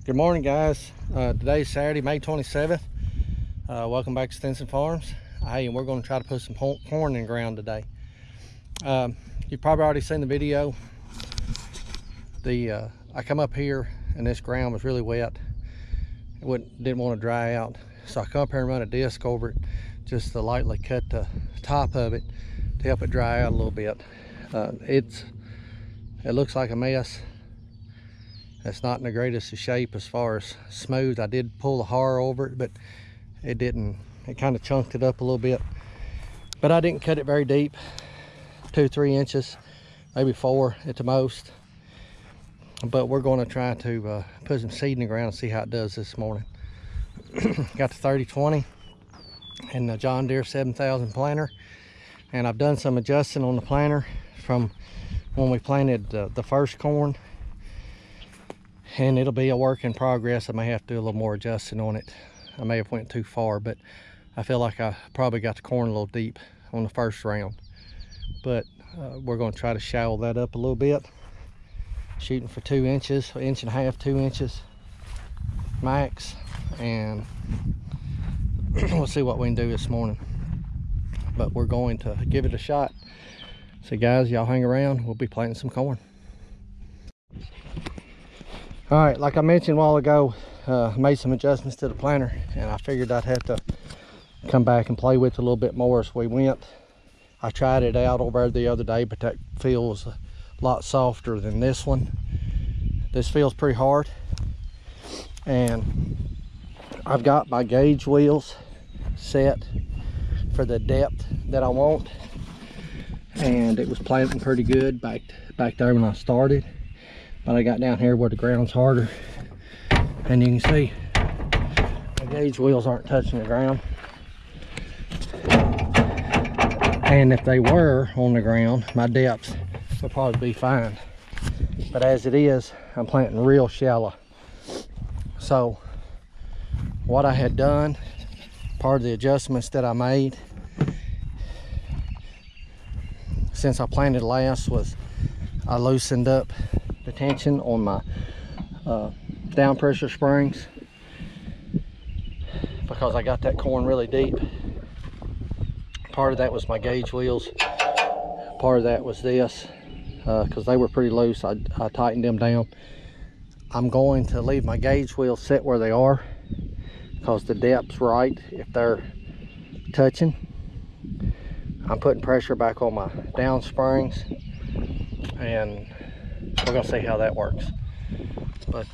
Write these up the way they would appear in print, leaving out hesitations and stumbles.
Good morning, guys. Today's Saturday, May 27th. Welcome back to Stinson Farms. Hey, and we're going to try to put some corn in the ground today. You've probably already seen the video. I come up here and this ground was really wet. Didn't want to dry out, so I come up here and run a disc over it just to lightly cut the top of it to help it dry out a little bit. It looks like a mess. It's not in the greatest of shape as far as smooth. I did pull the har over it, but it didn't. It kind of chunked it up a little bit. But I didn't cut it very deep, 2-3 inches, maybe 4 at the most. But we're going to try to put some seed in the ground and see how it does this morning. Got the 3020 and the John Deere 7000 planter, and I've done some adjusting on the planter from when we planted the first corn. And it'll be a work in progress. I may have to do a little more adjusting on it. I may have went too far, but I feel like I probably got the corn a little deep on the first round. But we're going to try to shallow that up a little bit, shooting for 2 inches, 1.5 inches, 2 inches max, and we'll see what we can do this morning. But we're going to give it a shot. So guys, y'all hang around. We'll be planting some corn. All right, like I mentioned a while ago, made some adjustments to the planter, and I figured I'd have to come back and play with it a little bit more as we went. I tried it out over the other day, but that feels a lot softer than this one. This feels pretty hard, and I've got my gauge wheels set for the depth that I want, and it was planting pretty good back there when I started. But I got down here where the ground's harder, and you can see my gauge wheels aren't touching the ground. And if they were on the ground, my depth would probably be fine. But as it is, I'm planting real shallow. So what I had done, part of the adjustments that I made since I planted last, was I loosened up the tension on my down pressure springs, because I got that corn really deep. Part of that was my gauge wheels, part of that was this, because they were pretty loose. I tightened them down. I'm going to leave my gauge wheels set where they are, because the depth's right if they're touching. I'm putting pressure back on my down springs, and we're gonna see how that works. But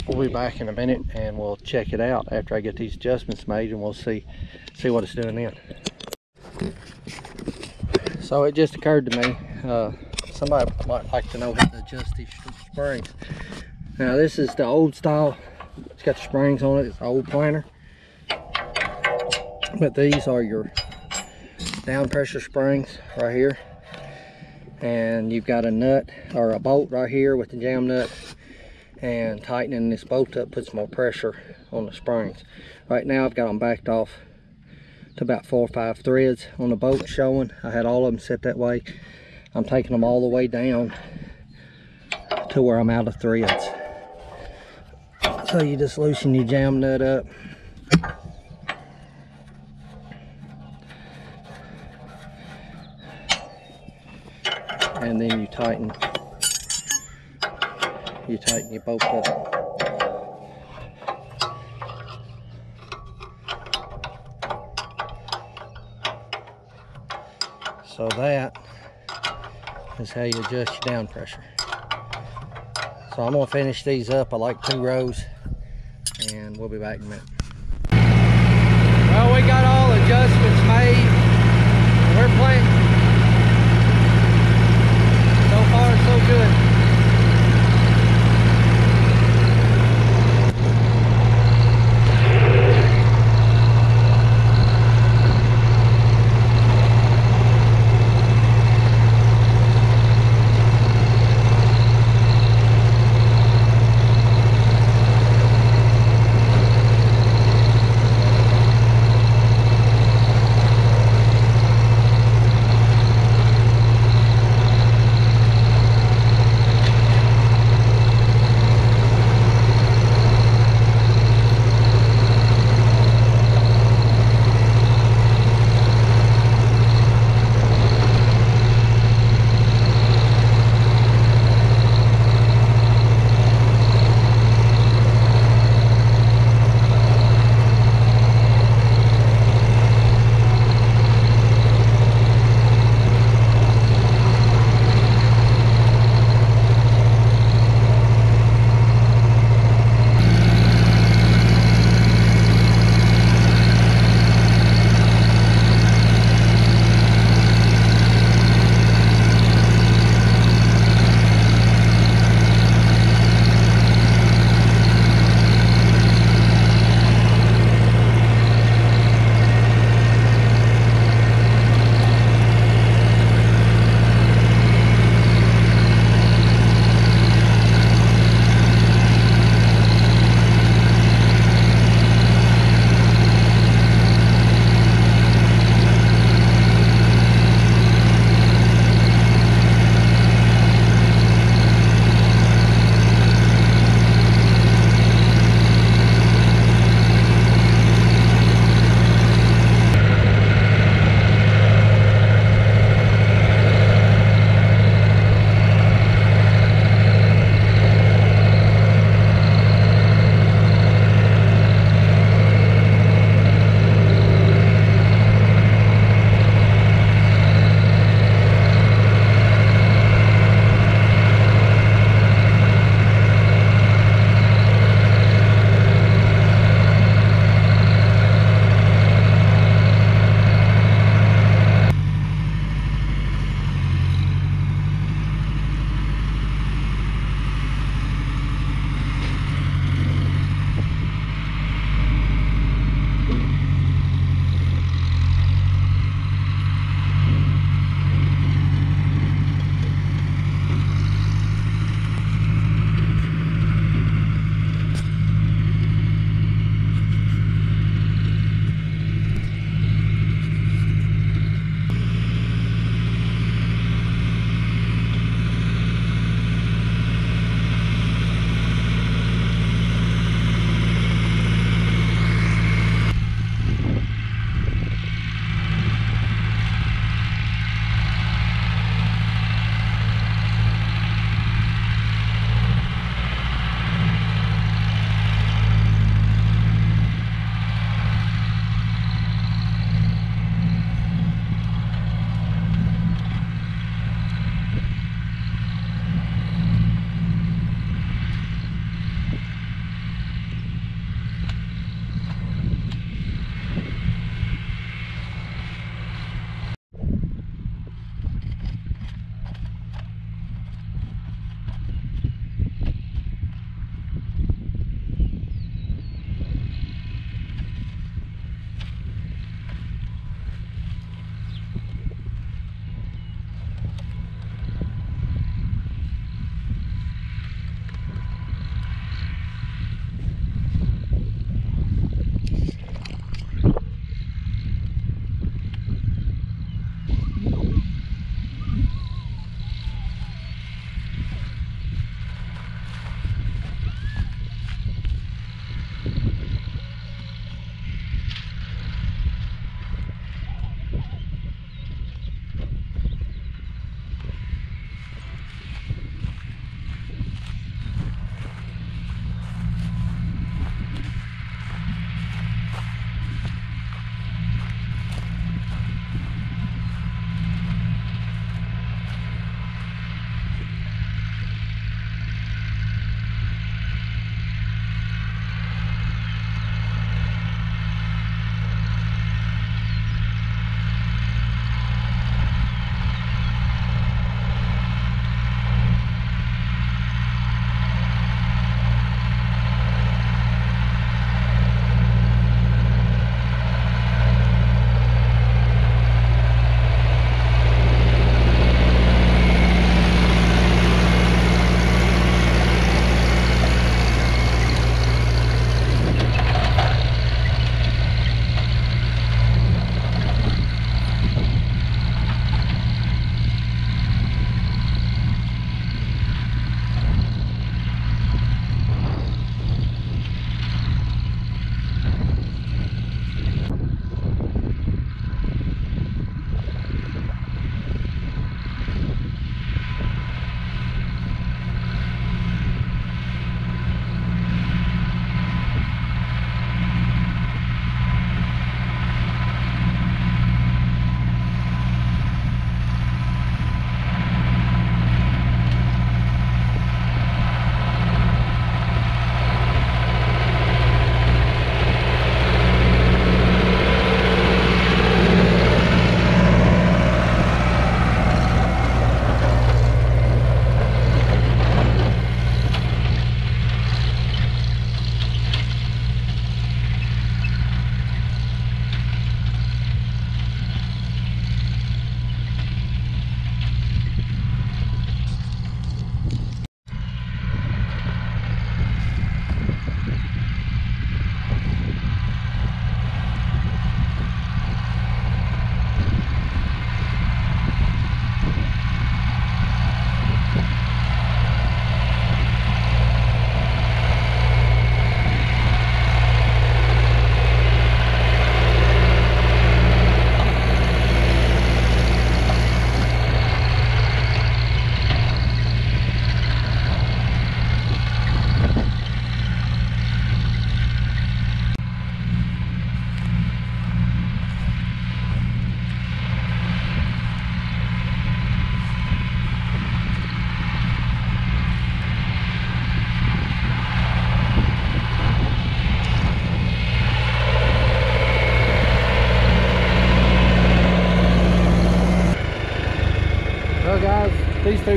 we'll be back in a minute and we'll check it out after I get these adjustments made, and we'll see what it's doing then. So it just occurred to me, somebody might like to know how to adjust these springs. Now this is the old style. It's got the springs on it. It's an old planter. But these are your down pressure springs right here. And you've got a nut or a bolt right here with the jam nut, and tightening this bolt up puts more pressure on the springs. Right now I've got them backed off to about 4 or 5 threads on the bolt showing. I had all of them set that way. I'm taking them all the way down to where I'm out of threads. So you just loosen your jam nut up. And then you tighten your bolt up. So that is how you adjust your down pressure. So I'm gonna finish these up. I like 2 rows, and we'll be back in a minute. Well, we got all adjustments made. We're planting. So far, so good.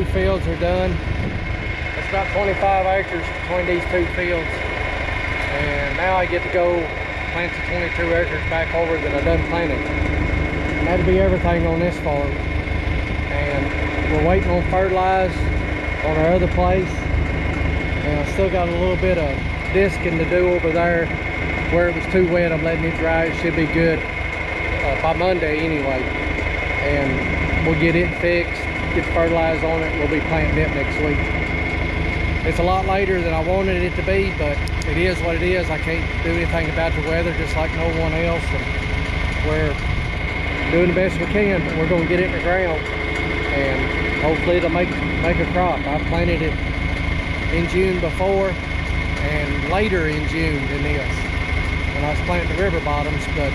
2 fields are done. It's about 25 acres between these 2 fields. And now I get to go plant the 22 acres back over that I done planted. And that'll be everything on this farm. And we're waiting on fertilize on our other place. And I still got a little bit of disking to do over there where it was too wet. I'm letting it dry. It should be good by Monday anyway. And we'll get it fixed, get fertilized on it. We'll be planting it next week. It's a lot later than I wanted it to be, but it is what it is. I can't do anything about the weather, just like no one else. And we're doing the best we can, but we're going to get it in the ground, and hopefully it'll make a crop. I planted it in June before, and later in June than this, when I was planting the river bottoms. But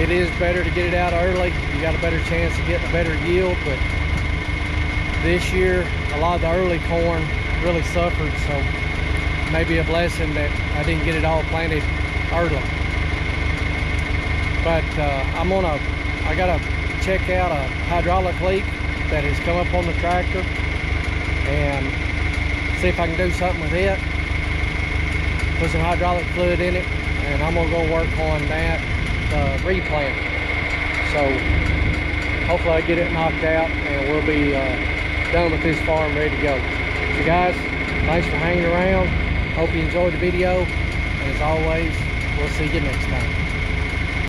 it is better to get it out early. You got a better chance of getting a better yield. But this year, a lot of the early corn really suffered, so maybe a blessing that I didn't get it all planted early. But I gotta check out a hydraulic leak that has come up on the tractor and see if I can do something with it. Put some hydraulic fluid in it, and I'm gonna go work on that replant. So hopefully I get it knocked out and we'll be done with this farm, ready to go. So guys, thanks for hanging around. Hope you enjoyed the video, and as always, we'll see you next time.